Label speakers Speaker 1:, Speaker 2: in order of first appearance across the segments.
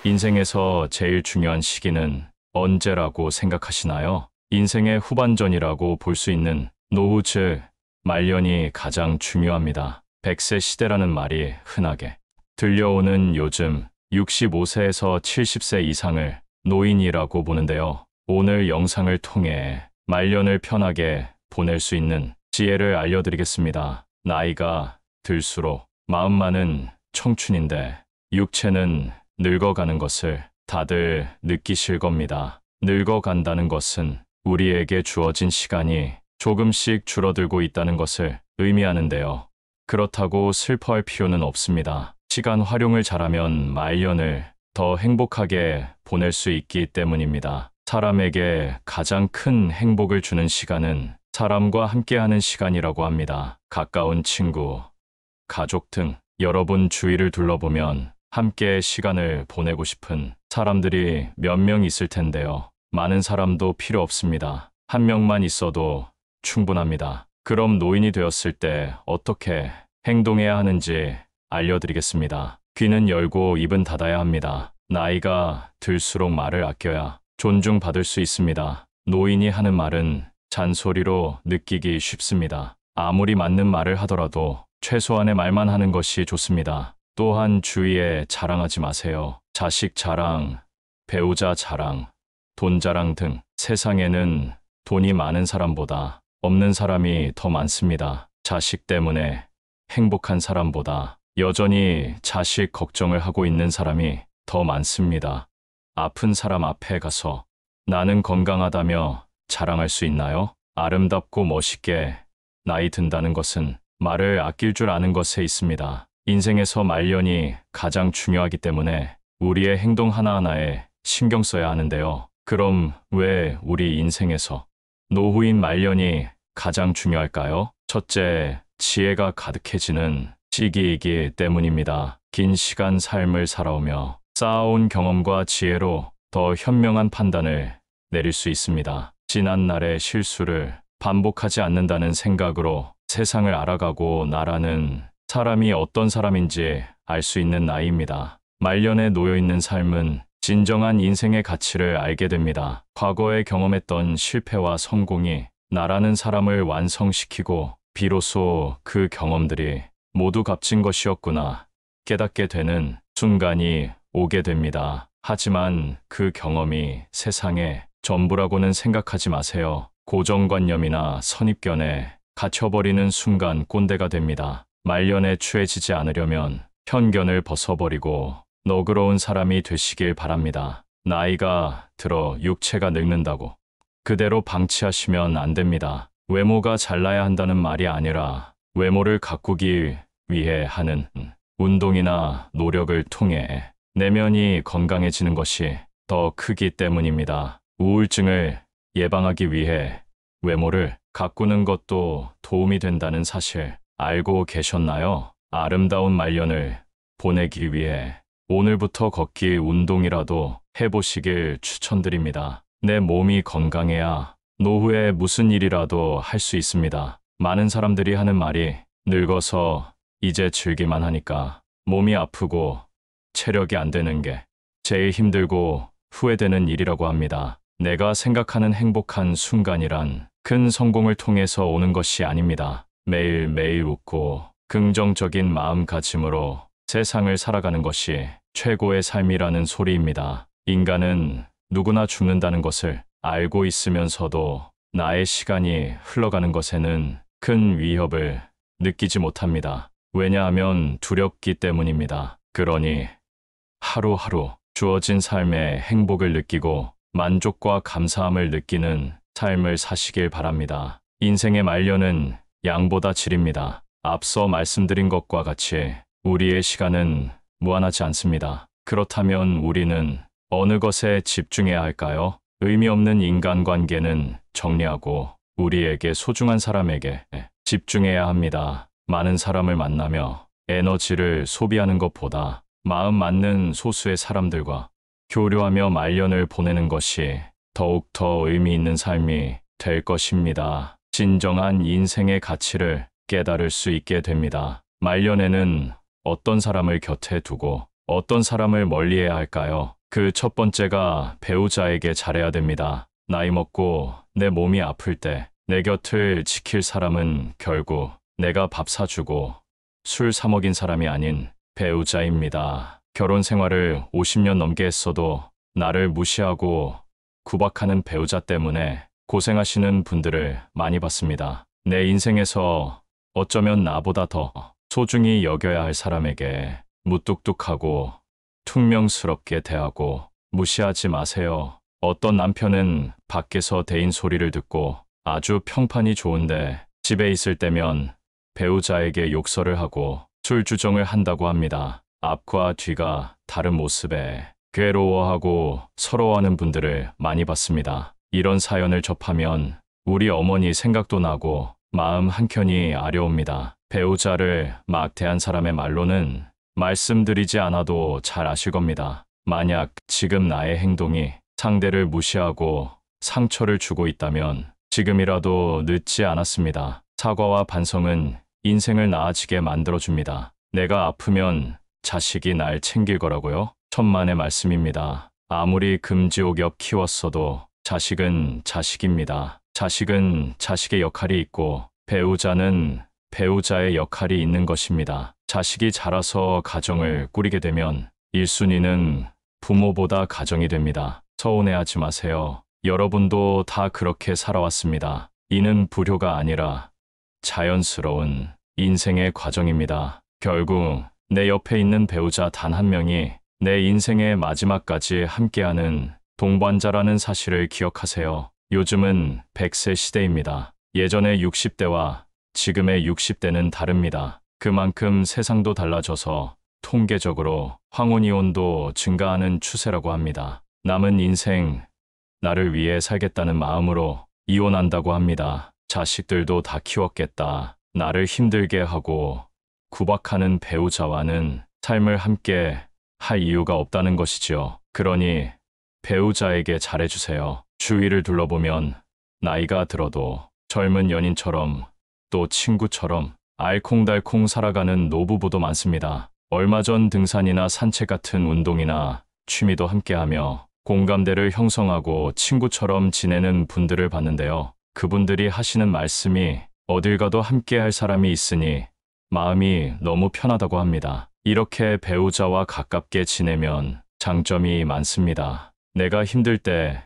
Speaker 1: 인생에서 제일 중요한 시기는 언제라고 생각하시나요? 인생의 후반전이라고 볼 수 있는 노후 즉 말년이 가장 중요합니다. 100세 시대라는 말이 흔하게 들려오는 요즘 65세에서 70세 이상을 노인이라고 보는데요. 오늘 영상을 통해 말년을 편하게 보낼 수 있는 지혜를 알려드리겠습니다. 나이가 들수록 마음만은 청춘인데 육체는 늙어가는 것을 다들 느끼실 겁니다. 늙어간다는 것은 우리에게 주어진 시간이 조금씩 줄어들고 있다는 것을 의미하는데요. 그렇다고 슬퍼할 필요는 없습니다. 시간 활용을 잘하면 말년을 더 행복하게 보낼 수 있기 때문입니다. 사람에게 가장 큰 행복을 주는 시간은 사람과 함께하는 시간이라고 합니다. 가까운 친구, 가족 등 여러분 주위를 둘러보면 함께 시간을 보내고 싶은 사람들이 몇 명 있을 텐데요. 많은 사람도 필요 없습니다. 한 명만 있어도 충분합니다. 그럼 노인이 되었을 때 어떻게 행동해야 하는지 알려드리겠습니다. 귀는 열고 입은 닫아야 합니다. 나이가 들수록 말을 아껴야 존중받을 수 있습니다. 노인이 하는 말은 잔소리로 느끼기 쉽습니다. 아무리 맞는 말을 하더라도 최소한의 말만 하는 것이 좋습니다. 또한 주위에 자랑하지 마세요. 자식 자랑, 배우자 자랑, 돈 자랑 등 세상에는 돈이 많은 사람보다 없는 사람이 더 많습니다. 자식 때문에 행복한 사람보다 여전히 자식 걱정을 하고 있는 사람이 더 많습니다. 아픈 사람 앞에 가서 나는 건강하다며 자랑할 수 있나요? 아름답고 멋있게 나이 든다는 것은 말을 아낄 줄 아는 것에 있습니다. 인생에서 말년이 가장 중요하기 때문에 우리의 행동 하나하나에 신경 써야 하는데요. 그럼 왜 우리 인생에서 노후인 말년이 가장 중요할까요? 첫째, 지혜가 가득해지는 시기이기 때문입니다. 긴 시간 삶을 살아오며 쌓아온 경험과 지혜로 더 현명한 판단을 내릴 수 있습니다. 지난 날의 실수를 반복하지 않는다는 생각으로 세상을 알아가고 나라는 사람이 어떤 사람인지 알 수 있는 나이입니다. 말년에 놓여있는 삶은 진정한 인생의 가치를 알게 됩니다. 과거에 경험했던 실패와 성공이 나라는 사람을 완성시키고 비로소 그 경험들이 모두 값진 것이었구나 깨닫게 되는 순간이 오게 됩니다. 하지만 그 경험이 세상의 전부라고는 생각하지 마세요. 고정관념이나 선입견에 갇혀버리는 순간 꼰대가 됩니다. 말년에 추해지지 않으려면 편견을 벗어버리고 너그러운 사람이 되시길 바랍니다. 나이가 들어 육체가 늙는다고 그대로 방치하시면 안 됩니다. 외모가 잘나야 한다는 말이 아니라 외모를 가꾸기 위해 하는 운동이나 노력을 통해 내면이 건강해지는 것이 더 크기 때문입니다. 우울증을 예방하기 위해 외모를 가꾸는 것도 도움이 된다는 사실 알고 계셨나요? 아름다운 말년을 보내기 위해 오늘부터 걷기 운동이라도 해보시길 추천드립니다. 내 몸이 건강해야 노후에 무슨 일이라도 할 수 있습니다. 많은 사람들이 하는 말이 늙어서 이제 즐기만 하니까 몸이 아프고 체력이 안 되는 게 제일 힘들고 후회되는 일이라고 합니다. 내가 생각하는 행복한 순간이란 큰 성공을 통해서 오는 것이 아닙니다. 매일매일 웃고 긍정적인 마음가짐으로 세상을 살아가는 것이 최고의 삶이라는 소리입니다. 인간은 누구나 죽는다는 것을 알고 있으면서도 나의 시간이 흘러가는 것에는 큰 위협을 느끼지 못합니다. 왜냐하면 두렵기 때문입니다. 그러니 하루하루 주어진 삶의 행복을 느끼고 만족과 감사함을 느끼는 삶을 사시길 바랍니다. 인생의 말년은 양보다 질입니다. 앞서 말씀드린 것과 같이 우리의 시간은 무한하지 않습니다. 그렇다면 우리는 어느 것에 집중해야 할까요? 의미 없는 인간관계는 정리하고 우리에게 소중한 사람에게 집중해야 합니다. 많은 사람을 만나며 에너지를 소비하는 것보다 마음 맞는 소수의 사람들과 교류하며 말년을 보내는 것이 더욱더 의미 있는 삶이 될 것입니다. 진정한 인생의 가치를 깨달을 수 있게 됩니다. 말년에는 어떤 사람을 곁에 두고 어떤 사람을 멀리해야 할까요? 그 첫 번째가 배우자에게 잘해야 됩니다. 나이 먹고 내 몸이 아플 때 내 곁을 지킬 사람은 결국 내가 밥 사주고 술 사 먹인 사람이 아닌 배우자입니다. 결혼 생활을 50년 넘게 했어도 나를 무시하고 구박하는 배우자 때문에 고생하시는 분들을 많이 봤습니다. 내 인생에서 어쩌면 나보다 더 소중히 여겨야 할 사람에게 무뚝뚝하고 퉁명스럽게 대하고 무시하지 마세요. 어떤 남편은 밖에서 대인 소리를 듣고 아주 평판이 좋은데 집에 있을 때면 배우자에게 욕설을 하고 술주정을 한다고 합니다. 앞과 뒤가 다른 모습에 괴로워하고 서러워하는 분들을 많이 봤습니다. 이런 사연을 접하면 우리 어머니 생각도 나고 마음 한켠이 아려옵니다. 배우자를 막 대한 사람의 말로는 말씀드리지 않아도 잘 아실 겁니다. 만약 지금 나의 행동이 상대를 무시하고 상처를 주고 있다면 지금이라도 늦지 않았습니다. 사과와 반성은 인생을 나아지게 만들어줍니다. 내가 아프면 자식이 날 챙길 거라고요? 천만의 말씀입니다. 아무리 금지옥엽 키웠어도 자식은 자식입니다. 자식은 자식의 역할이 있고 배우자는 배우자의 역할이 있는 것입니다. 자식이 자라서 가정을 꾸리게 되면 1순위는 부모보다 가정이 됩니다. 서운해하지 마세요. 여러분도 다 그렇게 살아왔습니다. 이는 불효가 아니라 자연스러운 인생의 과정입니다. 결국 내 옆에 있는 배우자 단 한 명이 내 인생의 마지막까지 함께하는 동반자라는 사실을 기억하세요. 요즘은 100세 시대입니다. 예전의 60대와 지금의 60대는 다릅니다. 그만큼 세상도 달라져서 통계적으로 황혼이혼도 증가하는 추세라고 합니다. 남은 인생 나를 위해 살겠다는 마음으로 이혼한다고 합니다. 자식들도 다 키웠겠다. 나를 힘들게 하고 구박하는 배우자와는 삶을 함께 할 이유가 없다는 것이지요. 그러니 배우자에게 잘해주세요. 주위를 둘러보면 나이가 들어도 젊은 연인처럼 또 친구처럼 알콩달콩 살아가는 노부부도 많습니다. 얼마 전 등산이나 산책 같은 운동이나 취미도 함께하며 공감대를 형성하고 친구처럼 지내는 분들을 봤는데요. 그분들이 하시는 말씀이 어딜 가도 함께할 사람이 있으니 마음이 너무 편하다고 합니다. 이렇게 배우자와 가깝게 지내면 장점이 많습니다. 내가 힘들 때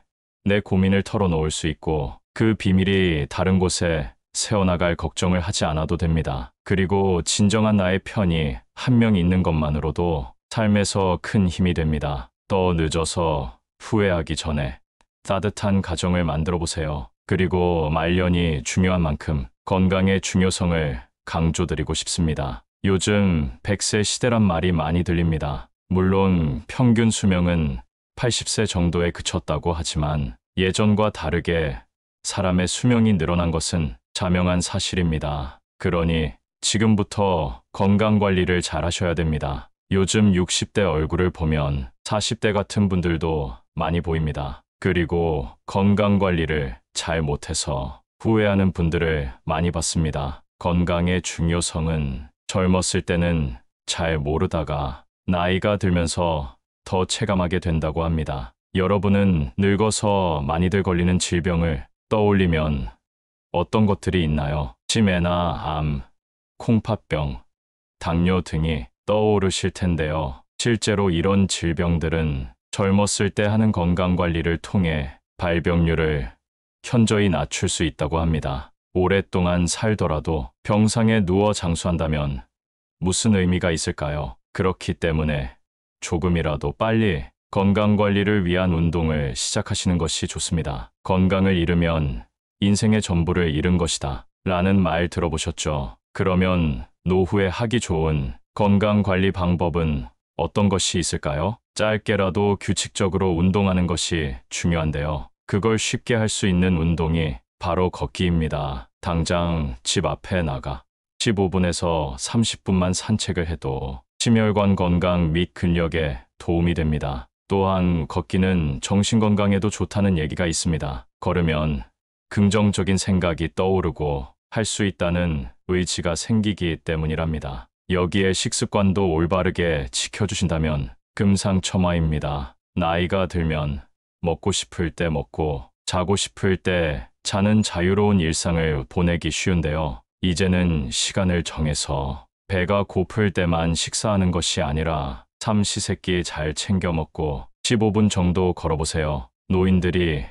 Speaker 1: 내 고민을 털어놓을 수 있고 그 비밀이 다른 곳에 새어나갈 걱정을 하지 않아도 됩니다. 그리고 진정한 나의 편이 한 명 있는 것만으로도 삶에서 큰 힘이 됩니다. 더 늦어서 후회하기 전에 따뜻한 가정을 만들어 보세요. 그리고 말년이 중요한 만큼 건강의 중요성을 강조드리고 싶습니다. 요즘 100세 시대란 말이 많이 들립니다. 물론 평균 수명은 80세 정도에 그쳤다고 하지만 예전과 다르게 사람의 수명이 늘어난 것은 자명한 사실입니다. 그러니 지금부터 건강관리를 잘 하셔야 됩니다. 요즘 60대 얼굴을 보면 40대 같은 분들도 많이 보입니다. 그리고 건강관리를 잘 못해서 후회하는 분들을 많이 봤습니다. 건강의 중요성은 젊었을 때는 잘 모르다가 나이가 들면서 더 체감하게 된다고 합니다. 여러분은 늙어서 많이들 걸리는 질병을 떠올리면 어떤 것들이 있나요? 치매나 암, 콩팥병, 당뇨 등이 떠오르실 텐데요. 실제로 이런 질병들은 젊었을 때 하는 건강관리를 통해 발병률을 현저히 낮출 수 있다고 합니다. 오랫동안 살더라도 병상에 누워 장수한다면 무슨 의미가 있을까요? 그렇기 때문에 조금이라도 빨리 건강관리를 위한 운동을 시작하시는 것이 좋습니다. 건강을 잃으면 인생의 전부를 잃은 것이다 라는 말 들어보셨죠? 그러면 노후에 하기 좋은 건강관리 방법은 어떤 것이 있을까요? 짧게라도 규칙적으로 운동하는 것이 중요한데요. 그걸 쉽게 할 수 있는 운동이 바로 걷기입니다. 당장 집 앞에 나가 15분에서 30분만 산책을 해도 심혈관 건강 및 근력에 도움이 됩니다. 또한 걷기는 정신건강에도 좋다는 얘기가 있습니다. 걸으면 긍정적인 생각이 떠오르고 할 수 있다는 의지가 생기기 때문이랍니다. 여기에 식습관도 올바르게 지켜주신다면 금상첨화입니다. 나이가 들면 먹고 싶을 때 먹고 자고 싶을 때 자는 자유로운 일상을 보내기 쉬운데요. 이제는 시간을 정해서 배가 고플 때만 식사하는 것이 아니라 삼시세끼 잘 챙겨 먹고 15분 정도 걸어보세요. 노인들이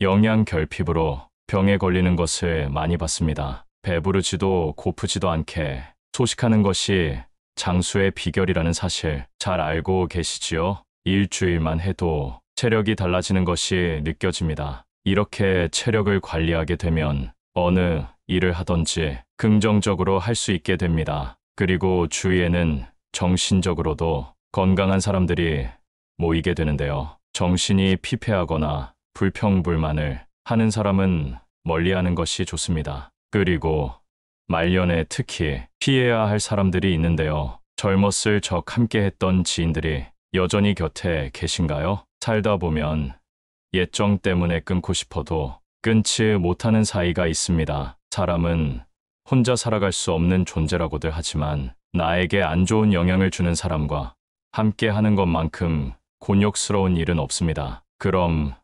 Speaker 1: 영양 결핍으로 병에 걸리는 것을 많이 봤습니다. 배부르지도 고프지도 않게 소식하는 것이 장수의 비결이라는 사실 잘 알고 계시지요? 일주일만 해도 체력이 달라지는 것이 느껴집니다. 이렇게 체력을 관리하게 되면 어느 일을 하든지 긍정적으로 할 수 있게 됩니다. 그리고 주위에는 정신적으로도 건강한 사람들이 모이게 되는데요. 정신이 피폐하거나 불평불만을 하는 사람은 멀리하는 것이 좋습니다. 그리고 말년에 특히 피해야 할 사람들이 있는데요. 젊었을 적 함께 했던 지인들이 여전히 곁에 계신가요? 살다 보면 옛정 때문에 끊고 싶어도 끊지 못하는 사이가 있습니다. 사람은 혼자 살아갈 수 없는 존재라고들 하지만 나에게 안 좋은 영향을 주는 사람과 함께 하는 것만큼 곤욕스러운 일은 없습니다. 그럼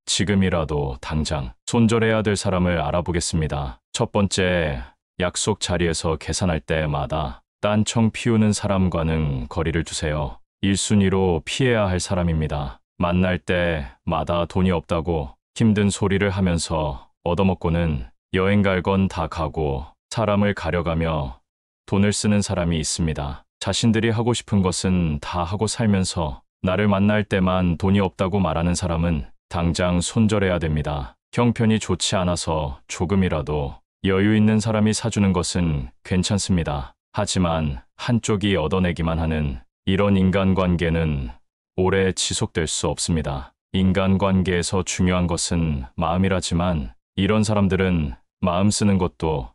Speaker 1: 지금이라도 당장 손절해야 될 사람을 알아보겠습니다. 첫 번째, 약속 자리에서 계산할 때마다 딴청 피우는 사람과는 거리를 두세요. 1순위로 피해야 할 사람입니다. 만날 때마다 돈이 없다고 힘든 소리를 하면서 얻어먹고는 여행 갈 건 다 가고 사람을 가려가며 돈을 쓰는 사람이 있습니다. 자신들이 하고 싶은 것은 다 하고 살면서 나를 만날 때만 돈이 없다고 말하는 사람은 당장 손절해야 됩니다. 형편이 좋지 않아서 조금이라도 여유 있는 사람이 사주는 것은 괜찮습니다. 하지만 한쪽이 얻어내기만 하는 이런 인간관계는 오래 지속될 수 없습니다. 인간관계에서 중요한 것은 마음이라지만 이런 사람들은 마음 쓰는 것도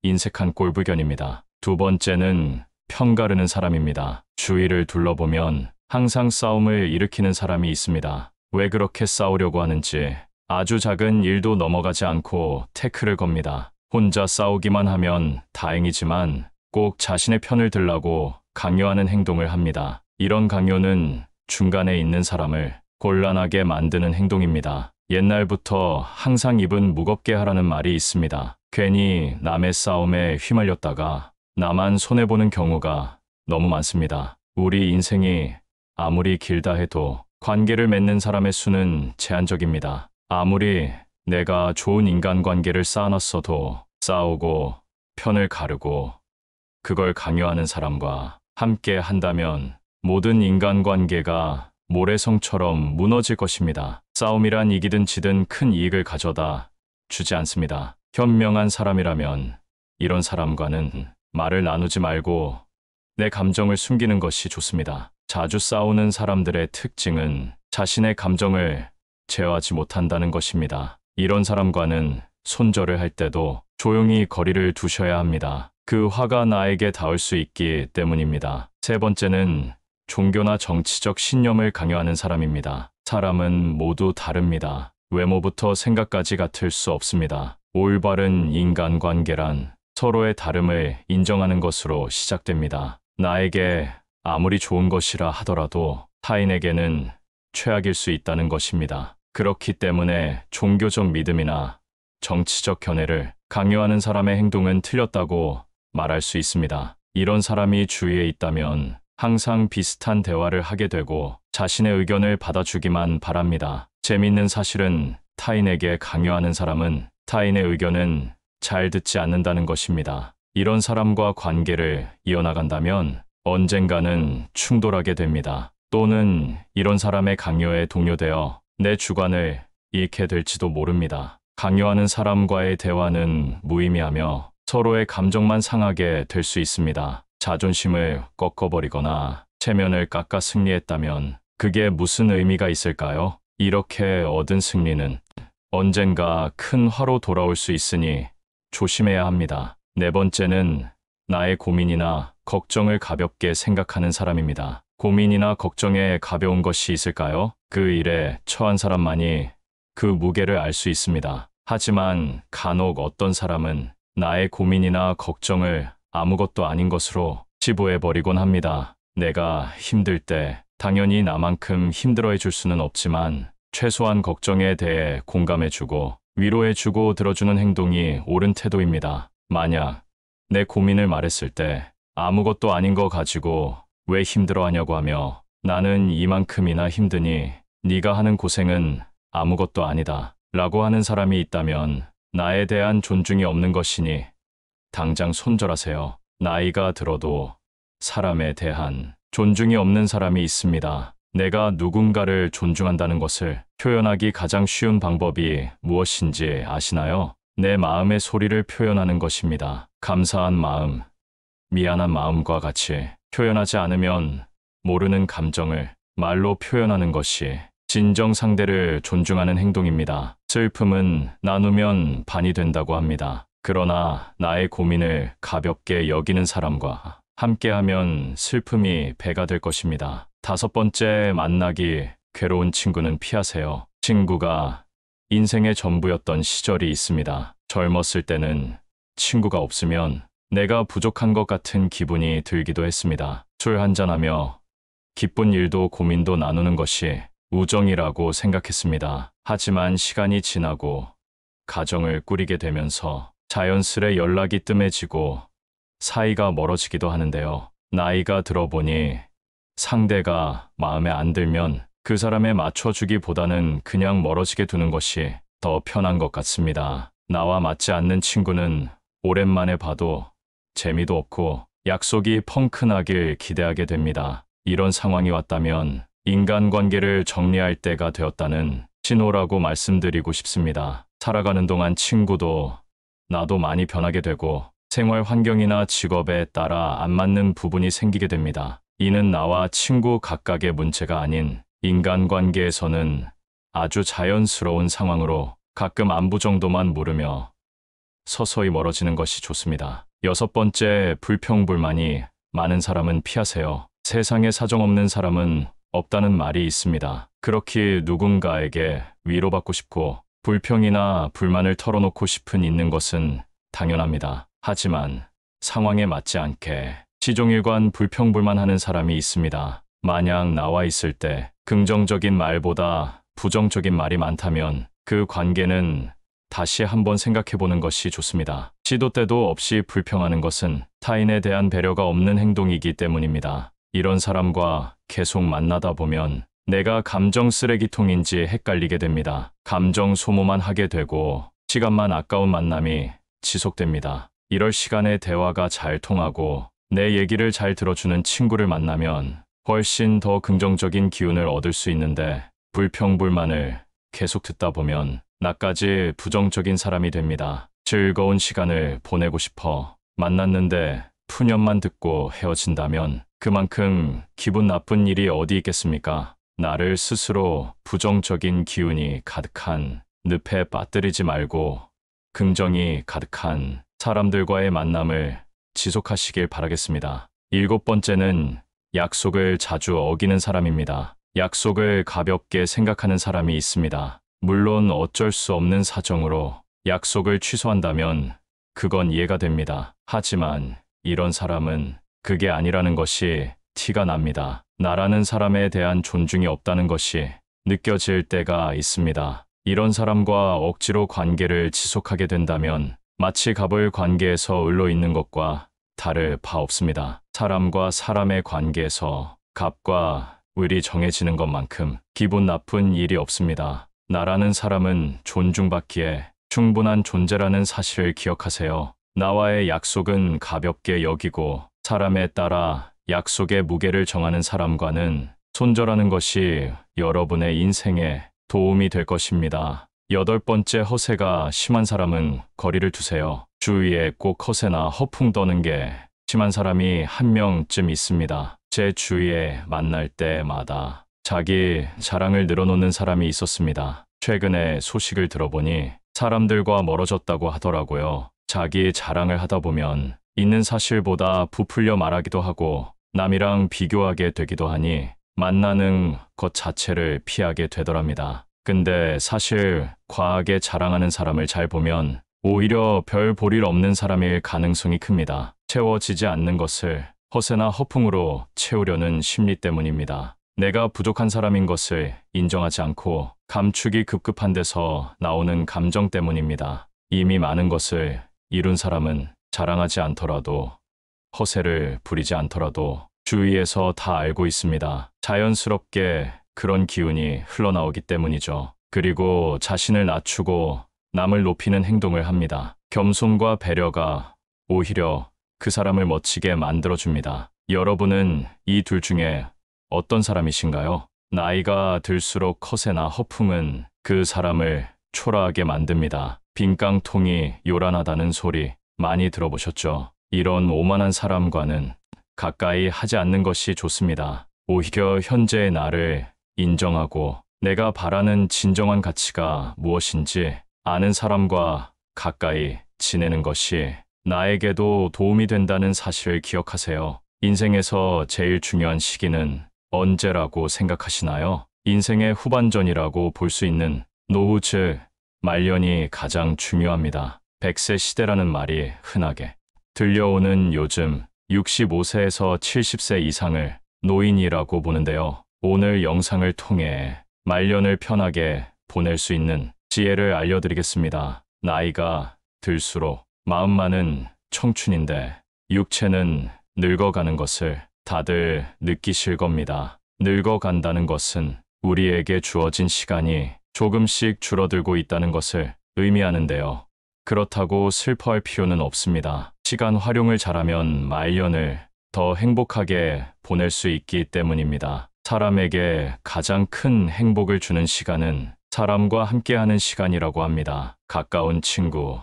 Speaker 1: 인색한 꼴불견입니다. 두 번째는 편가르는 사람입니다. 주위를 둘러보면 항상 싸움을 일으키는 사람이 있습니다. 왜 그렇게 싸우려고 하는지 아주 작은 일도 넘어가지 않고 태클을 겁니다. 혼자 싸우기만 하면 다행이지만 꼭 자신의 편을 들라고 강요하는 행동을 합니다. 이런 강요는 중간에 있는 사람을 곤란하게 만드는 행동입니다. 옛날부터 항상 입은 무겁게 하라는 말이 있습니다. 괜히 남의 싸움에 휘말렸다가 나만 손해보는 경우가 너무 많습니다. 우리 인생이 아무리 길다 해도 관계를 맺는 사람의 수는 제한적입니다. 아무리 내가 좋은 인간관계를 쌓아놨어도 싸우고 편을 가르고 그걸 강요하는 사람과 함께 한다면 모든 인간관계가 모래성처럼 무너질 것입니다. 싸움이란 이기든 지든 큰 이익을 가져다 주지 않습니다. 현명한 사람이라면 이런 사람과는 말을 나누지 말고 내 감정을 숨기는 것이 좋습니다. 자주 싸우는 사람들의 특징은 자신의 감정을 제어하지 못한다는 것입니다. 이런 사람과는 손절을 할 때도 조용히 거리를 두셔야 합니다. 그 화가 나에게 닿을 수 있기 때문입니다. 세 번째는 종교나 정치적 신념을 강요하는 사람입니다. 사람은 모두 다릅니다. 외모부터 생각까지 같을 수 없습니다. 올바른 인간관계란 서로의 다름을 인정하는 것으로 시작됩니다. 나에게 아무리 좋은 것이라 하더라도 타인에게는 최악일 수 있다는 것입니다. 그렇기 때문에 종교적 믿음이나 정치적 견해를 강요하는 사람의 행동은 틀렸다고 말할 수 있습니다. 이런 사람이 주위에 있다면 항상 비슷한 대화를 하게 되고 자신의 의견을 받아주기만 바랍니다. 재밌는 사실은 타인에게 강요하는 사람은 타인의 의견은 잘 듣지 않는다는 것입니다. 이런 사람과 관계를 이어나간다면 언젠가는 충돌하게 됩니다. 또는 이런 사람의 강요에 동요되어 내 주관을 잃게 될지도 모릅니다. 강요하는 사람과의 대화는 무의미하며 서로의 감정만 상하게 될 수 있습니다. 자존심을 꺾어버리거나 체면을 깎아 승리했다면 그게 무슨 의미가 있을까요? 이렇게 얻은 승리는 언젠가 큰 화로 돌아올 수 있으니 조심해야 합니다. 네 번째는 나의 고민이나 걱정을 가볍게 생각하는 사람입니다. 고민이나 걱정에 가벼운 것이 있을까요? 그 일에 처한 사람만이 그 무게를 알 수 있습니다. 하지만 간혹 어떤 사람은 나의 고민이나 걱정을 아무것도 아닌 것으로 치부해버리곤 합니다. 내가 힘들 때 당연히 나만큼 힘들어해 줄 수는 없지만 최소한 걱정에 대해 공감해주고 위로해주고 들어주는 행동이 옳은 태도입니다. 만약 내 고민을 말했을 때 아무것도 아닌 거 가지고 왜 힘들어하냐고 하며 나는 이만큼이나 힘드니 네가 하는 고생은 아무것도 아니다 라고 하는 사람이 있다면 나에 대한 존중이 없는 것이니 당장 손절하세요. 나이가 들어도 사람에 대한 존중이 없는 사람이 있습니다. 내가 누군가를 존중한다는 것을 표현하기 가장 쉬운 방법이 무엇인지 아시나요? 내 마음의 소리를 표현하는 것입니다. 감사한 마음, 미안한 마음과 같이 표현하지 않으면 모르는 감정을 말로 표현하는 것이 진정 상대를 존중하는 행동입니다. 슬픔은 나누면 반이 된다고 합니다. 그러나 나의 고민을 가볍게 여기는 사람과 함께하면 슬픔이 배가 될 것입니다. 5번째, 만나기 괴로운 친구는 피하세요. 친구가 인생의 전부였던 시절이 있습니다. 젊었을 때는 친구가 없으면 내가 부족한 것 같은 기분이 들기도 했습니다. 술 한잔하며 기쁜 일도 고민도 나누는 것이 우정이라고 생각했습니다. 하지만 시간이 지나고 가정을 꾸리게 되면서 자연스레 연락이 뜸해지고 사이가 멀어지기도 하는데요. 나이가 들어보니 상대가 마음에 안 들면 그 사람에 맞춰주기보다는 그냥 멀어지게 두는 것이 더 편한 것 같습니다. 나와 맞지 않는 친구는 오랜만에 봐도 재미도 없고 약속이 펑크나길 기대하게 됩니다. 이런 상황이 왔다면 인간관계를 정리할 때가 되었다는 신호라고 말씀드리고 싶습니다. 살아가는 동안 친구도 나도 많이 변하게 되고 생활 환경이나 직업에 따라 안 맞는 부분이 생기게 됩니다. 이는 나와 친구 각각의 문제가 아닌 인간관계에서는 아주 자연스러운 상황으로 가끔 안부 정도만 물으며 서서히 멀어지는 것이 좋습니다. 6번째, 불평불만이 많은 사람은 피하세요. 세상에 사정없는 사람은 없다는 말이 있습니다. 그렇게 누군가에게 위로받고 싶고 불평이나 불만을 털어놓고 싶은 있는 것은 당연합니다. 하지만 상황에 맞지 않게 시종일관 불평불만하는 사람이 있습니다. 만약 나와 있을 때 긍정적인 말보다 부정적인 말이 많다면 그 관계는 다시 한번 생각해보는 것이 좋습니다. 시도 때도 없이 불평하는 것은 타인에 대한 배려가 없는 행동이기 때문입니다. 이런 사람과 계속 만나다 보면 내가 감정 쓰레기통인지 헷갈리게 됩니다. 감정 소모만 하게 되고 시간만 아까운 만남이 지속됩니다. 이럴 시간에 대화가 잘 통하고 내 얘기를 잘 들어주는 친구를 만나면 훨씬 더 긍정적인 기운을 얻을 수 있는데 불평불만을 계속 듣다 보면 나까지 부정적인 사람이 됩니다. 즐거운 시간을 보내고 싶어 만났는데 푸념만 듣고 헤어진다면 그만큼 기분 나쁜 일이 어디 있겠습니까? 나를 스스로 부정적인 기운이 가득한 늪에 빠뜨리지 말고 긍정이 가득한 사람들과의 만남을 지속하시길 바라겠습니다. 7번째는 약속을 자주 어기는 사람입니다. 약속을 가볍게 생각하는 사람이 있습니다. 물론 어쩔 수 없는 사정으로 약속을 취소한다면 그건 이해가 됩니다. 하지만 이런 사람은 그게 아니라는 것이 티가 납니다. 나라는 사람에 대한 존중이 없다는 것이 느껴질 때가 있습니다. 이런 사람과 억지로 관계를 지속하게 된다면 마치 갑을 관계에서 을로 있는 것과 다를 바 없습니다. 사람과 사람의 관계에서 갑과 을이 정해지는 것만큼 기분 나쁜 일이 없습니다. 나라는 사람은 존중받기에 충분한 존재라는 사실을 기억하세요. 나와의 약속은 가볍게 여기고 사람에 따라 약속의 무게를 정하는 사람과는 손절하는 것이 여러분의 인생에 도움이 될 것입니다. 8번째, 허세가 심한 사람은 거리를 두세요. 주위에 꼭 허세나 허풍 떠는 게 심한 사람이 한 명쯤 있습니다. 제 주위에 만날 때마다 자기 자랑을 늘어놓는 사람이 있었습니다. 최근에 소식을 들어보니 사람들과 멀어졌다고 하더라고요. 자기 자랑을 하다 보면 있는 사실보다 부풀려 말하기도 하고 남이랑 비교하게 되기도 하니 만나는 것 자체를 피하게 되더랍니다. 근데 사실 과하게 자랑하는 사람을 잘 보면 오히려 별 볼 일 없는 사람일 가능성이 큽니다. 채워지지 않는 것을 허세나 허풍으로 채우려는 심리 때문입니다. 내가 부족한 사람인 것을 인정하지 않고 감추기 급급한 데서 나오는 감정 때문입니다. 이미 많은 것을 이룬 사람은 자랑하지 않더라도, 허세를 부리지 않더라도 주위에서 다 알고 있습니다. 자연스럽게 그런 기운이 흘러나오기 때문이죠. 그리고 자신을 낮추고 남을 높이는 행동을 합니다. 겸손과 배려가 오히려 그 사람을 멋지게 만들어줍니다. 여러분은 이 둘 중에 어떤 사람이신가요? 나이가 들수록 허세나 허풍은 그 사람을 초라하게 만듭니다. 빈깡통이 요란하다는 소리 많이 들어보셨죠? 이런 오만한 사람과는 가까이 하지 않는 것이 좋습니다. 오히려 현재의 나를 인정하고 내가 바라는 진정한 가치가 무엇인지 아는 사람과 가까이 지내는 것이 나에게도 도움이 된다는 사실을 기억하세요. 인생에서 제일 중요한 시기는 언제라고 생각하시나요? 인생의 후반전이라고 볼 수 있는 노후 즉 말년이 가장 중요합니다. 100세 시대라는 말이 흔하게 들려오는 요즘 65세에서 70세 이상을 노인이라고 보는데요. 오늘 영상을 통해 말년을 편하게 보낼 수 있는 지혜를 알려드리겠습니다. 나이가 들수록 마음만은 청춘인데 육체는 늙어가는 것을 다들 느끼실 겁니다. 늙어간다는 것은 우리에게 주어진 시간이 조금씩 줄어들고 있다는 것을 의미하는데요. 그렇다고 슬퍼할 필요는 없습니다. 시간 활용을 잘하면 말년을 더 행복하게 보낼 수 있기 때문입니다. 사람에게 가장 큰 행복을 주는 시간은 사람과 함께하는 시간이라고 합니다. 가까운 친구,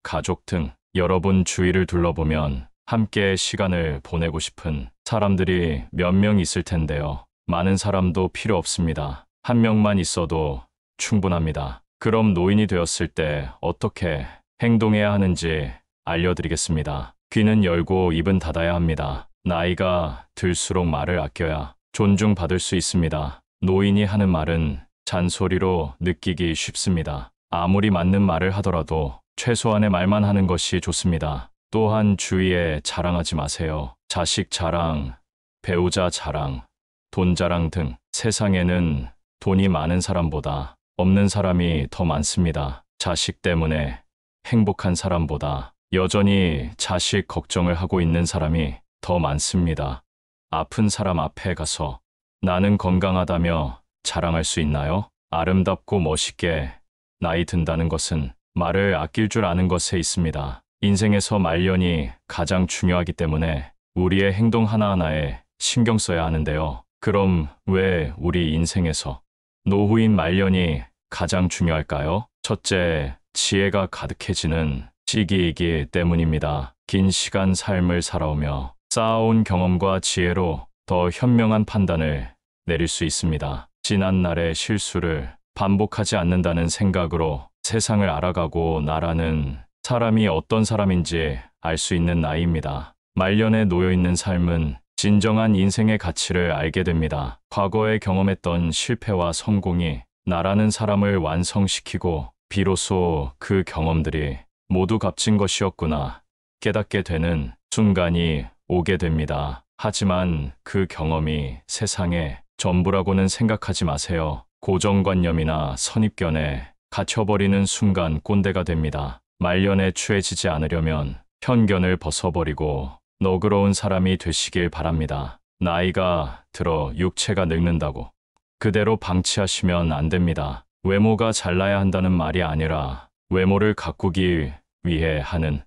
Speaker 1: 가족 등 여러분 주위를 둘러보면 함께 시간을 보내고 싶은 사람들이 몇 명 있을 텐데요. 많은 사람도 필요 없습니다. 한 명만 있어도 충분합니다. 그럼 노인이 되었을 때 어떻게 행동해야 하는지 알려드리겠습니다. 귀는 열고 입은 닫아야 합니다. 나이가 들수록 말을 아껴야 존중받을 수 있습니다. 노인이 하는 말은 잔소리로 느끼기 쉽습니다. 아무리 맞는 말을 하더라도 최소한의 말만 하는 것이 좋습니다. 또한 주위에 자랑하지 마세요. 자식 자랑, 배우자 자랑, 돈 자랑 등 세상에는 돈이 많은 사람보다 없는 사람이 더 많습니다. 자식 때문에 행복한 사람보다 여전히 자식 걱정을 하고 있는 사람이 더 많습니다. 아픈 사람 앞에 가서 나는 건강하다며 자랑할 수 있나요? 아름답고 멋있게 나이 든다는 것은 말을 아낄 줄 아는 것에 있습니다. 인생에서 말년이 가장 중요하기 때문에 우리의 행동 하나하나에 신경 써야 하는데요. 그럼 왜 우리 인생에서 노후인 말년이 가장 중요할까요? 첫째, 지혜가 가득해지는 시기이기 때문입니다. 긴 시간 삶을 살아오며 쌓아온 경험과 지혜로 더 현명한 판단을 내릴 수 있습니다. 지난날의 실수를 반복하지 않는다는 생각으로 세상을 알아가고 나라는 사람이 어떤 사람인지 알 수 있는 나이입니다. 말년에 놓여있는 삶은 진정한 인생의 가치를 알게 됩니다. 과거에 경험했던 실패와 성공이 나라는 사람을 완성시키고 비로소 그 경험들이 모두 값진 것이었구나 깨닫게 되는 순간이 오게 됩니다. 하지만 그 경험이 세상의 전부라고는 생각하지 마세요. 고정관념이나 선입견에 갇혀버리는 순간 꼰대가 됩니다. 말년에 추해지지 않으려면 편견을 벗어버리고 너그러운 사람이 되시길 바랍니다. 나이가 들어 육체가 늙는다고 그대로 방치하시면 안 됩니다. 외모가 잘나야 한다는 말이 아니라 외모를 가꾸기 위해 하는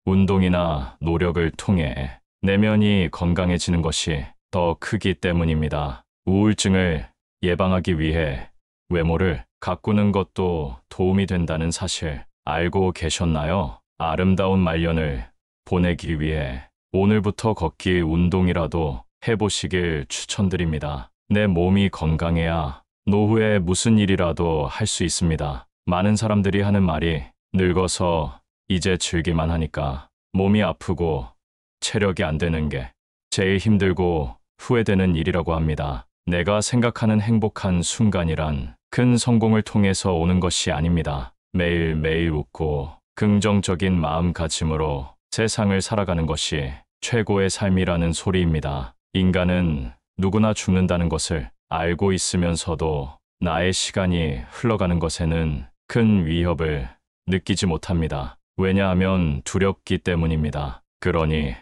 Speaker 1: 운동이나 노력을 통해 내면이 건강해지는 것이 더 크기 때문입니다. 우울증을 예방하기 위해 외모를 가꾸는 것도 도움이 된다는 사실 알고 계셨나요? 아름다운 말년을 보내기 위해 오늘부터 걷기 운동이라도 해보시길 추천드립니다. 내 몸이 건강해야 노후에 무슨 일이라도 할 수 있습니다. 많은 사람들이 하는 말이 늙어서 이제 즐기만 하니까 몸이 아프고 체력이 안 되는 게 제일 힘들고 후회되는 일이라고 합니다. 내가 생각하는 행복한 순간이란 큰 성공을 통해서 오는 것이 아닙니다. 매일매일 웃고 긍정적인 마음가짐으로 세상을 살아가는 것이 최고의 삶이라는 소리입니다. 인간은 누구나 죽는다는 것을 알고 있으면서도 나의 시간이 흘러가는 것에는 큰 위협을 느끼지 못합니다. 왜냐하면 두렵기 때문입니다. 그러니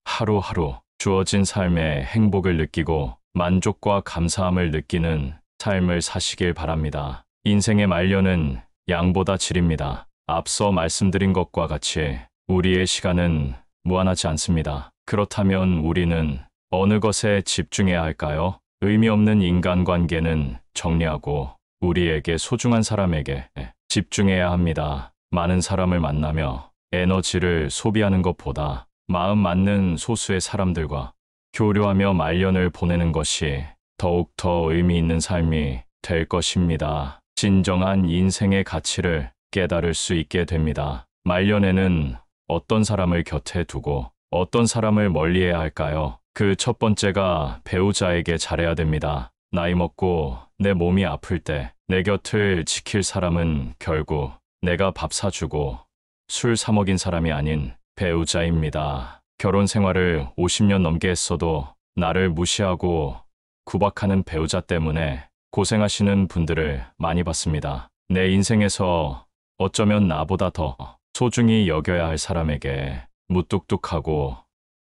Speaker 1: 하루하루 주어진 삶의 행복을 느끼고 만족과 감사함을 느끼는 삶을 사시길 바랍니다. 인생의 말년은 양보다 질입니다. 앞서 말씀드린 것과 같이 우리의 시간은 무한하지 않습니다. 그렇다면 우리는 어느 것에 집중해야 할까요? 의미 없는 인간관계는 정리하고 우리에게 소중한 사람에게 집중해야 합니다. 많은 사람을 만나며 에너지를 소비하는 것보다 마음 맞는 소수의 사람들과 교류하며 말년을 보내는 것이 더욱더 의미 있는 삶이 될 것입니다. 진정한 인생의 가치를 깨달을 수 있게 됩니다. 말년에는 어떤 사람을 곁에 두고 어떤 사람을 멀리해야 할까요? 그 첫 번째가 배우자에게 잘해야 됩니다. 나이 먹고 내 몸이 아플 때 내 곁을 지킬 사람은 결국 내가 밥 사주고 술 사 먹인 사람이 아닌 배우자입니다. 결혼 생활을 50년 넘게 했어도 나를 무시하고 구박하는 배우자 때문에 고생하시는 분들을 많이 봤습니다. 내 인생에서 어쩌면 나보다 더 소중히 여겨야 할 사람에게 무뚝뚝하고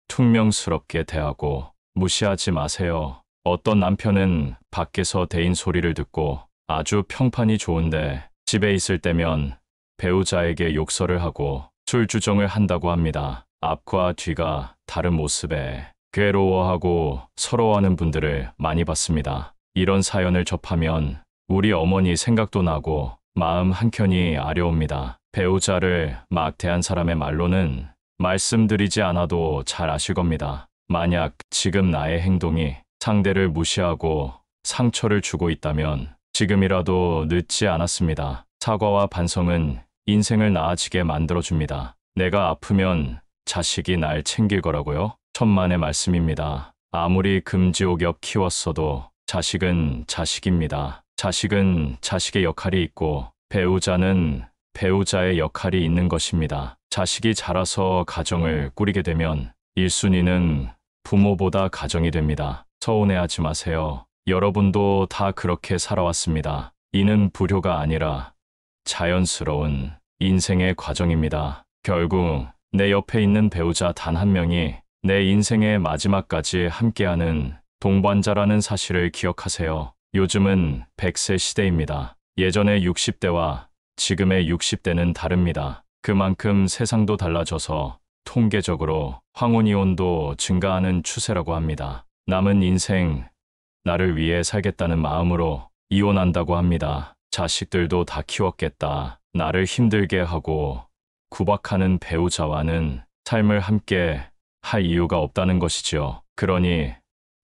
Speaker 1: 퉁명스럽게 대하고 무시하지 마세요. 어떤 남편은 밖에서 대인 소리를 듣고 아주 평판이 좋은데 집에 있을 때면 배우자에게 욕설을 하고 술주정을 한다고 합니다. 앞과 뒤가 다른 모습에 괴로워하고 서러워하는 분들을 많이 봤습니다. 이런 사연을 접하면 우리 어머니 생각도 나고 마음 한켠이 아려옵니다. 배우자를 막 대한 사람의 말로는 말씀드리지 않아도 잘 아실 겁니다. 만약 지금 나의 행동이 상대를 무시하고 상처를 주고 있다면 지금이라도 늦지 않았습니다. 사과와 반성은 인생을 나아지게 만들어줍니다. 내가 아프면 자식이 날 챙길 거라고요? 천만의 말씀입니다. 아무리 금지옥엽 키웠어도 자식은 자식입니다. 자식은 자식의 역할이 있고 배우자는 배우자의 역할이 있는 것입니다. 자식이 자라서 가정을 꾸리게 되면 1순위는 부모보다 가정이 됩니다. 서운해하지 마세요. 여러분도 다 그렇게 살아왔습니다. 이는 불효가 아니라 자연스러운 인생의 과정입니다. 결국 내 옆에 있는 배우자 단 한 명이 내 인생의 마지막까지 함께하는 동반자라는 사실을 기억하세요. 요즘은 100세 시대입니다. 예전의 60대와 지금의 60대는 다릅니다. 그만큼 세상도 달라져서 통계적으로 황혼이혼도 증가하는 추세라고 합니다. 남은 인생 나를 위해 살겠다는 마음으로 이혼한다고 합니다. 자식들도 다 키웠겠다. 나를 힘들게 하고 구박하는 배우자와는 삶을 함께 할 이유가 없다는 것이지요. 그러니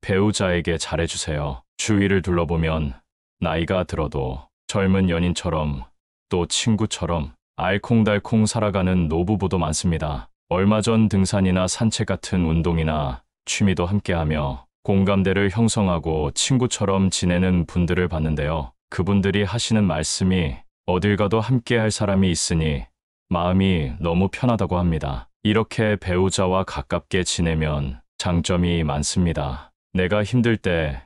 Speaker 1: 배우자에게 잘해주세요. 주위를 둘러보면 나이가 들어도 젊은 연인처럼 또 친구처럼 알콩달콩 살아가는 노부부도 많습니다. 얼마 전 등산이나 산책 같은 운동이나 취미도 함께하며 공감대를 형성하고 친구처럼 지내는 분들을 봤는데요. 그분들이 하시는 말씀이 어딜 가도 함께할 사람이 있으니 마음이 너무 편하다고 합니다. 이렇게 배우자와 가깝게 지내면 장점이 많습니다. 내가 힘들 때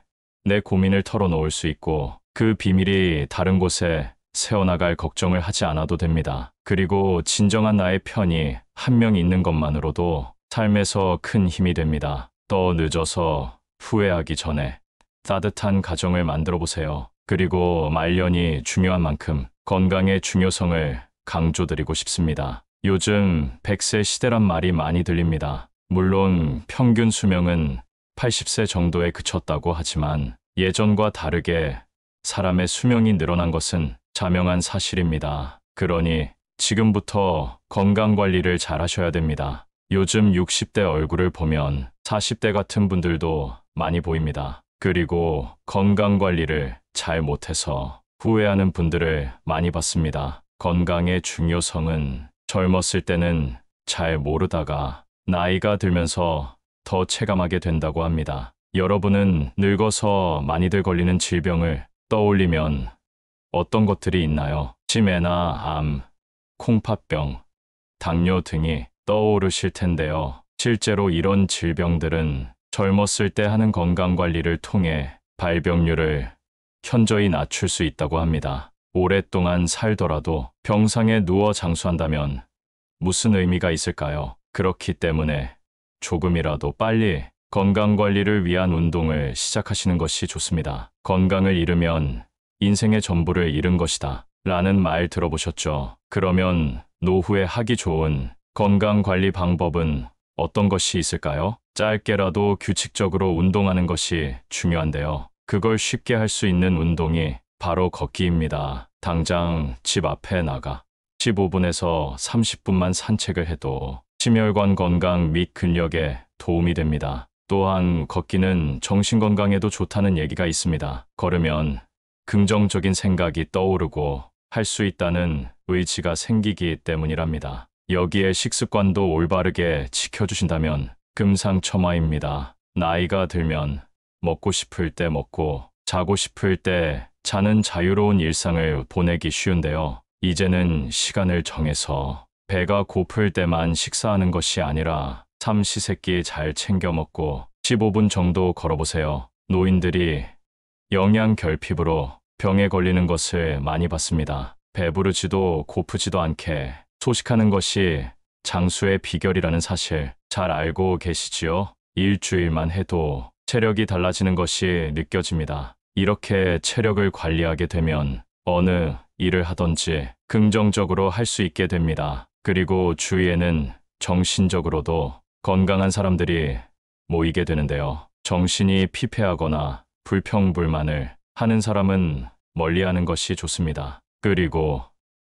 Speaker 1: 내 고민을 털어놓을 수 있고 그 비밀이 다른 곳에 새어나갈 걱정을 하지 않아도 됩니다. 그리고 진정한 나의 편이 한 명 있는 것만으로도 삶에서 큰 힘이 됩니다. 더 늦어서 후회하기 전에 따뜻한 가정을 만들어 보세요. 그리고 말년이 중요한 만큼 건강의 중요성을 강조드리고 싶습니다. 요즘 100세 시대란 말이 많이 들립니다. 물론 평균 수명은 80세 정도에 그쳤다고 하지만 예전과 다르게 사람의 수명이 늘어난 것은 자명한 사실입니다. 그러니 지금부터 건강관리를 잘 하셔야 됩니다. 요즘 60대 얼굴을 보면 40대 같은 분들도 많이 보입니다. 그리고 건강관리를 잘 못해서 후회하는 분들을 많이 봤습니다. 건강의 중요성은 젊었을 때는 잘 모르다가 나이가 들면서 더 체감하게 된다고 합니다. 여러분은 늙어서 많이들 걸리는 질병을 떠올리면 어떤 것들이 있나요? 치매나 암, 콩팥병, 당뇨 등이 떠오르실 텐데요. 실제로 이런 질병들은 젊었을 때 하는 건강관리를 통해 발병률을 현저히 낮출 수 있다고 합니다. 오랫동안 살더라도 병상에 누워 장수한다면 무슨 의미가 있을까요? 그렇기 때문에 조금이라도 빨리 건강관리를 위한 운동을 시작하시는 것이 좋습니다. 건강을 잃으면 인생의 전부를 잃은 것이다 라는 말 들어보셨죠? 그러면 노후에 하기 좋은 건강관리 방법은 어떤 것이 있을까요? 짧게라도 규칙적으로 운동하는 것이 중요한데요. 그걸 쉽게 할 수 있는 운동이 바로 걷기입니다. 당장 집 앞에 나가 15분에서 30분만 산책을 해도 심혈관 건강 및 근력에 도움이 됩니다. 또한 걷기는 정신 건강에도 좋다는 얘기가 있습니다. 걸으면 긍정적인 생각이 떠오르고 할 수 있다는 의지가 생기기 때문이랍니다. 여기에 식습관도 올바르게 지켜주신다면 금상첨화입니다. 나이가 들면 먹고 싶을 때 먹고 자고 싶을 때 자는 자유로운 일상을 보내기 쉬운데요. 이제는 시간을 정해서 배가 고플 때만 식사하는 것이 아니라 삼시세끼 잘 챙겨 먹고 15분 정도 걸어보세요. 노인들이 영양 결핍으로 병에 걸리는 것을 많이 봤습니다. 배부르지도 고프지도 않게 소식하는 것이 장수의 비결이라는 사실 잘 알고 계시지요? 일주일만 해도 체력이 달라지는 것이 느껴집니다. 이렇게 체력을 관리하게 되면 어느 일을 하든지 긍정적으로 할 수 있게 됩니다. 그리고 주위에는 정신적으로도 건강한 사람들이 모이게 되는데요. 정신이 피폐하거나 불평불만을 하는 사람은 멀리하는 것이 좋습니다. 그리고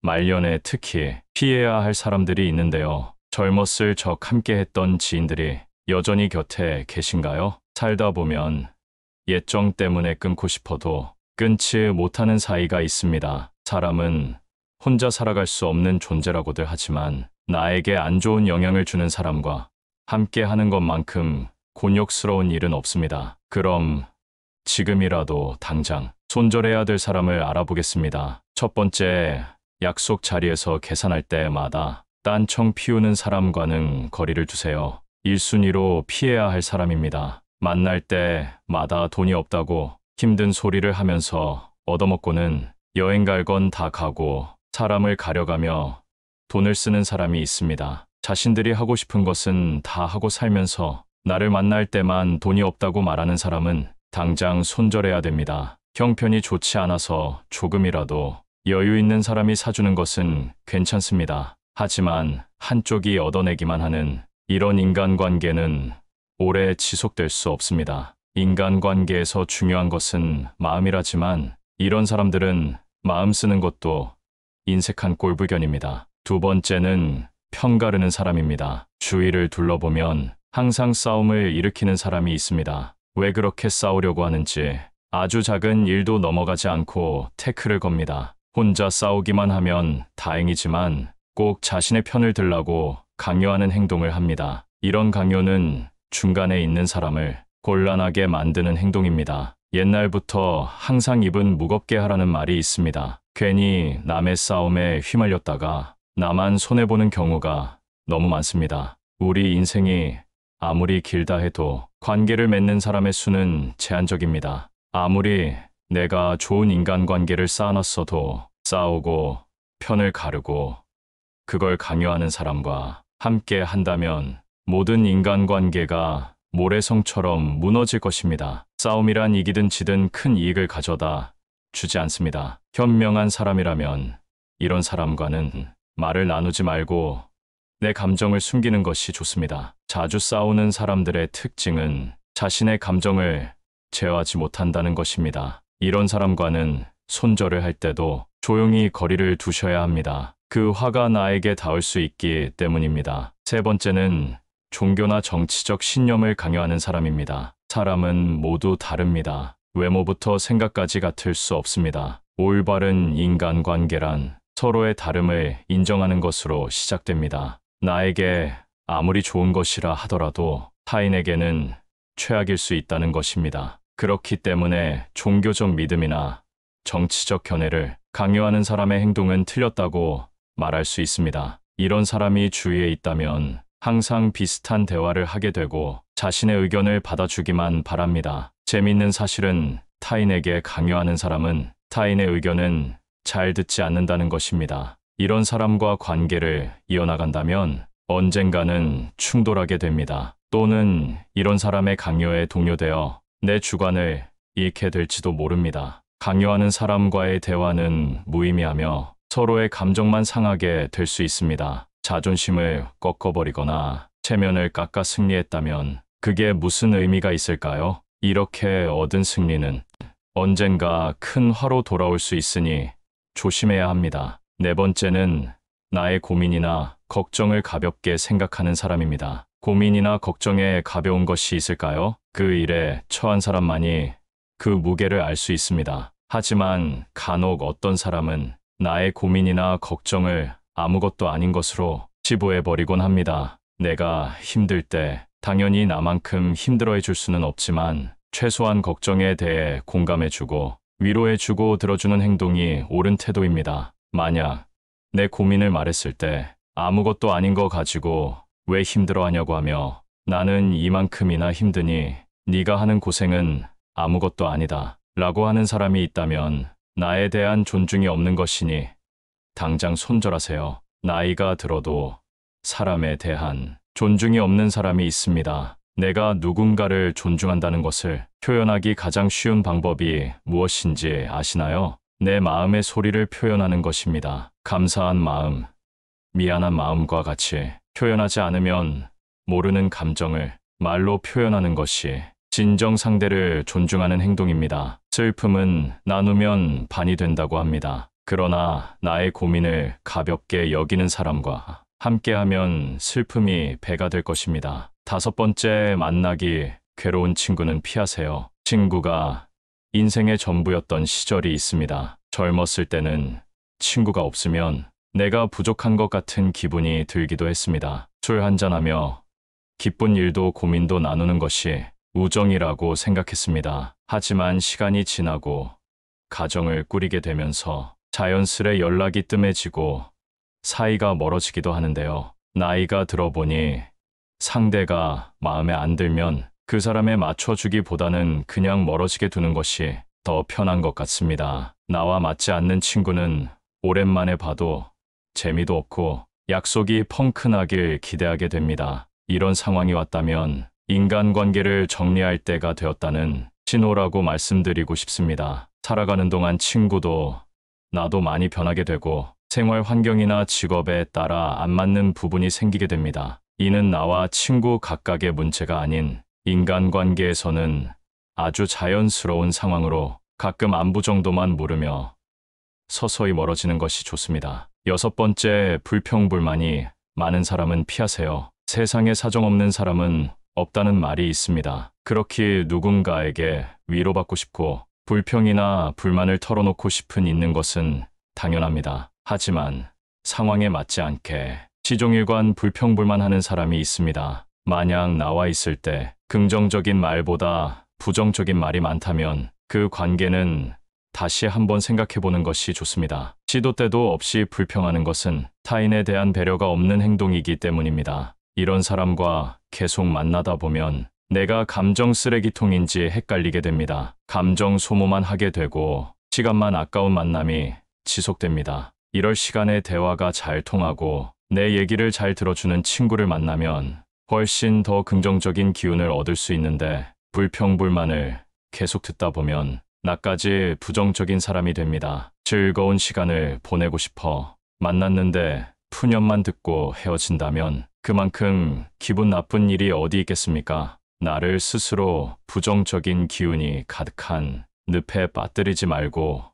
Speaker 1: 말년에 특히 피해야 할 사람들이 있는데요. 젊었을 적 함께 했던 지인들이 여전히 곁에 계신가요? 살다 보면 옛정 때문에 끊고 싶어도 끊지 못하는 사이가 있습니다. 사람은 혼자 살아갈 수 없는 존재라고들 하지만 나에게 안 좋은 영향을 주는 사람과 함께 하는 것만큼 곤욕스러운 일은 없습니다. 그럼 지금이라도 당장 손절해야 될 사람을 알아보겠습니다. 첫 번째, 약속 자리에서 계산할 때마다 딴청 피우는 사람과는 거리를 두세요. 1순위로 피해야 할 사람입니다. 만날 때마다 돈이 없다고 힘든 소리를 하면서 얻어먹고는 여행 갈 건 다 가고 사람을 가려가며 돈을 쓰는 사람이 있습니다. 자신들이 하고 싶은 것은 다 하고 살면서 나를 만날 때만 돈이 없다고 말하는 사람은 당장 손절해야 됩니다. 형편이 좋지 않아서 조금이라도 여유 있는 사람이 사주는 것은 괜찮습니다. 하지만 한쪽이 얻어내기만 하는 이런 인간관계는 오래 지속될 수 없습니다. 인간관계에서 중요한 것은 마음이라지만 이런 사람들은 마음 쓰는 것도 인색한 꼴불견입니다. 두 번째는 편가르는 사람입니다. 주위를 둘러보면 항상 싸움을 일으키는 사람이 있습니다. 왜 그렇게 싸우려고 하는지 아주 작은 일도 넘어가지 않고 태클을 겁니다. 혼자 싸우기만 하면 다행이지만 꼭 자신의 편을 들라고 강요하는 행동을 합니다. 이런 강요는 중간에 있는 사람을 곤란하게 만드는 행동입니다. 옛날부터 항상 입은 무겁게 하라는 말이 있습니다. 괜히 남의 싸움에 휘말렸다가 나만 손해보는 경우가 너무 많습니다. 우리 인생이 아무리 길다 해도 관계를 맺는 사람의 수는 제한적입니다. 아무리 내가 좋은 인간관계를 쌓아놨어도 싸우고 편을 가르고 그걸 강요하는 사람과 함께 한다면 모든 인간관계가 모래성처럼 무너질 것입니다. 싸움이란 이기든 지든 큰 이익을 가져다 주지 않습니다. 현명한 사람이라면 이런 사람과는 말을 나누지 말고 내 감정을 숨기는 것이 좋습니다. 자주 싸우는 사람들의 특징은 자신의 감정을 제어하지 못한다는 것입니다. 이런 사람과는 손절을 할 때도 조용히 거리를 두셔야 합니다. 그 화가 나에게 닿을 수 있기 때문입니다. 세 번째는 종교나 정치적 신념을 강요하는 사람입니다. 사람은 모두 다릅니다. 외모부터 생각까지 같을 수 없습니다. 올바른 인간관계란 서로의 다름을 인정하는 것으로 시작됩니다. 나에게 아무리 좋은 것이라 하더라도 타인에게는 최악일 수 있다는 것입니다. 그렇기 때문에 종교적 믿음이나 정치적 견해를 강요하는 사람의 행동은 틀렸다고 말할 수 있습니다. 이런 사람이 주위에 있다면 항상 비슷한 대화를 하게 되고 자신의 의견을 받아주기만 바랍니다. 재미있는 사실은 타인에게 강요하는 사람은 타인의 의견은 잘 듣지 않는다는 것입니다. 이런 사람과 관계를 이어나간다면 언젠가는 충돌하게 됩니다. 또는 이런 사람의 강요에 동요되어 내 주관을 잃게 될지도 모릅니다. 강요하는 사람과의 대화는 무의미하며 서로의 감정만 상하게 될 수 있습니다. 자존심을 꺾어버리거나 체면을 깎아 승리했다면 그게 무슨 의미가 있을까요? 이렇게 얻은 승리는 언젠가 큰 화로 돌아올 수 있으니 조심해야 합니다. 네 번째는 나의 고민이나 걱정을 가볍게 생각하는 사람입니다. 고민이나 걱정에 가벼운 것이 있을까요? 그 일에 처한 사람만이 그 무게를 알 수 있습니다. 하지만 간혹 어떤 사람은 나의 고민이나 걱정을 아무것도 아닌 것으로 치부해버리곤 합니다. 내가 힘들 때 당연히 나만큼 힘들어해 줄 수는 없지만 최소한 걱정에 대해 공감해주고 위로해주고 들어주는 행동이 옳은 태도입니다. 만약 내 고민을 말했을 때 아무것도 아닌 거 가지고 왜 힘들어하냐고 하며 나는 이만큼이나 힘드니 네가 하는 고생은 아무것도 아니다 라고 하는 사람이 있다면 나에 대한 존중이 없는 것이니 당장 손절하세요. 나이가 들어도 사람에 대한 존중이 없는 사람이 있습니다. 내가 누군가를 존중한다는 것을 표현하기 가장 쉬운 방법이 무엇인지 아시나요? 내 마음의 소리를 표현하는 것입니다. 감사한 마음, 미안한 마음과 같이 표현하지 않으면 모르는 감정을 말로 표현하는 것이 진정 상대를 존중하는 행동입니다. 슬픔은 나누면 반이 된다고 합니다. 그러나 나의 고민을 가볍게 여기는 사람과 함께하면 슬픔이 배가 될 것입니다. 다섯 번째, 만나기 괴로운 친구는 피하세요. 친구가 인생의 전부였던 시절이 있습니다. 젊었을 때는 친구가 없으면 내가 부족한 것 같은 기분이 들기도 했습니다. 술 한잔하며 기쁜 일도 고민도 나누는 것이 우정이라고 생각했습니다. 하지만 시간이 지나고 가정을 꾸리게 되면서 자연스레 연락이 뜸해지고 사이가 멀어지기도 하는데요. 나이가 들어보니 상대가 마음에 안 들면 그 사람에 맞춰주기보다는 그냥 멀어지게 두는 것이 더 편한 것 같습니다. 나와 맞지 않는 친구는 오랜만에 봐도 재미도 없고 약속이 펑크나길 기대하게 됩니다. 이런 상황이 왔다면 인간관계를 정리할 때가 되었다는 신호라고 말씀드리고 싶습니다. 살아가는 동안 친구도 나도 많이 변하게 되고 생활 환경이나 직업에 따라 안 맞는 부분이 생기게 됩니다. 이는 나와 친구 각각의 문제가 아닌 인간관계에서는 아주 자연스러운 상황으로 가끔 안부 정도만 물으며 서서히 멀어지는 것이 좋습니다. 여섯 번째, 불평불만이 많은 사람은 피하세요. 세상에 사정없는 사람은 없다는 말이 있습니다. 그렇게 누군가에게 위로받고 싶고 불평이나 불만을 털어놓고 싶은 있는 것은 당연합니다. 하지만 상황에 맞지 않게 시종일관 불평불만하는 사람이 있습니다. 만약 나와 있을 때 긍정적인 말보다 부정적인 말이 많다면 그 관계는 다시 한번 생각해보는 것이 좋습니다. 시도 때도 없이 불평하는 것은 타인에 대한 배려가 없는 행동이기 때문입니다. 이런 사람과 계속 만나다 보면 내가 감정 쓰레기통인지 헷갈리게 됩니다. 감정 소모만 하게 되고 시간만 아까운 만남이 지속됩니다. 이럴 시간에 대화가 잘 통하고 내 얘기를 잘 들어주는 친구를 만나면 훨씬 더 긍정적인 기운을 얻을 수 있는데 불평불만을 계속 듣다 보면 나까지 부정적인 사람이 됩니다. 즐거운 시간을 보내고 싶어 만났는데 푸념만 듣고 헤어진다면 그만큼 기분 나쁜 일이 어디 있겠습니까? 나를 스스로 부정적인 기운이 가득한 늪에 빠뜨리지 말고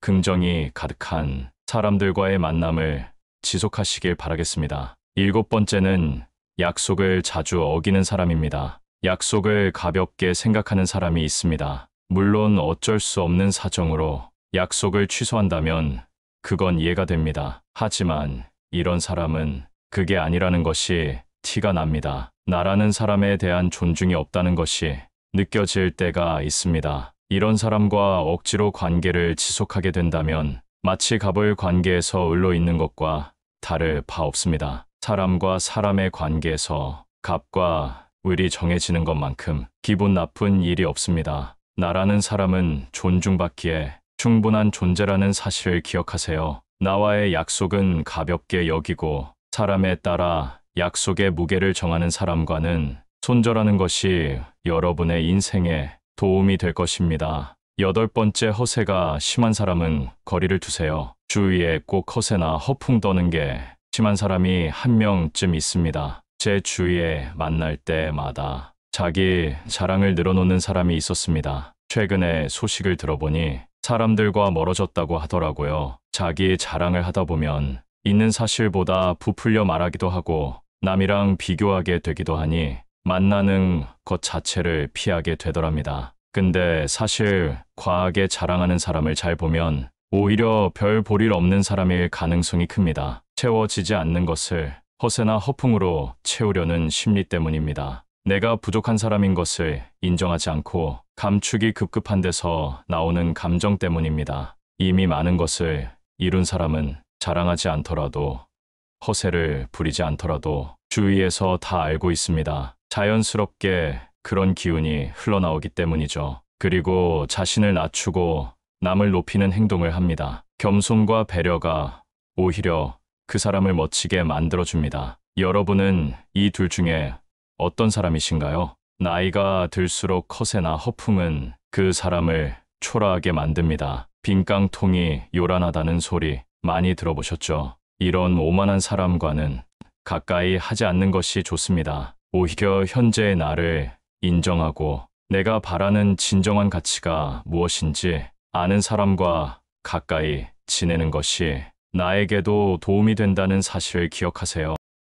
Speaker 1: 긍정이 가득한 사람들과의 만남을 지속하시길 바라겠습니다. 일곱 번째는 약속을 자주 어기는 사람입니다. 약속을 가볍게 생각하는 사람이 있습니다. 물론 어쩔 수 없는 사정으로 약속을 취소한다면 그건 이해가 됩니다. 하지만 이런 사람은 그게 아니라는 것이 티가 납니다. 나라는 사람에 대한 존중이 없다는 것이 느껴질 때가 있습니다. 이런 사람과 억지로 관계를 지속하게 된다면 마치 갑을 관계에서 을로 있는 것과 다를 바 없습니다. 사람과 사람의 관계에서 갑과 을이 정해지는 것만큼 기분 나쁜 일이 없습니다. 나라는 사람은 존중받기에 충분한 존재라는 사실을 기억하세요. 나와의 약속은 가볍게 여기고 사람에 따라 약속의 무게를 정하는 사람과는 손절하는 것이 여러분의 인생에 도움이 될 것입니다. 8번째, 허세가 심한 사람은 거리를 두세요. 주위에 꼭 허세나 허풍 떠는 게 심한 사람이 한 명쯤 있습니다. 제 주위에 만날 때마다 자기 자랑을 늘어놓는 사람이 있었습니다. 최근에 소식을 들어보니 사람들과 멀어졌다고 하더라고요. 자기 자랑을 하다 보면 있는 사실보다 부풀려 말하기도 하고 남이랑 비교하게 되기도 하니 만나는 것 자체를 피하게 되더랍니다. 근데 사실 과하게 자랑하는 사람을 잘 보면 오히려 별 볼 일 없는 사람일 가능성이 큽니다. 채워지지 않는 것을 허세나 허풍으로 채우려는 심리 때문입니다. 내가 부족한 사람인 것을 인정하지 않고 감추기 급급한 데서 나오는 감정 때문입니다. 이미 많은 것을 이룬 사람은 자랑하지 않더라도 허세를 부리지 않더라도 주위에서 다 알고 있습니다. 자연스럽게 그런 기운이 흘러나오기 때문이죠. 그리고 자신을 낮추고 남을 높이는 행동을 합니다. 겸손과 배려가 오히려 그 사람을 멋지게 만들어줍니다. 여러분은 이 둘 중에 어떤 사람이신가요? 나이가 들수록 허세나 허풍은 그 사람을 초라하게 만듭니다. 빈깡통이 요란하다는 소리 많이 들어보셨죠? 이런 오만한 사람과는 가까이 하지 않는 것이 좋습니다. 오히려 현재의 나를 인정하고 내가 바라는 진정한 가치가 무엇인지 아는 사람과 가까이 지내는 것이 나에게도 도움이 된다는 사실을 기억하세요.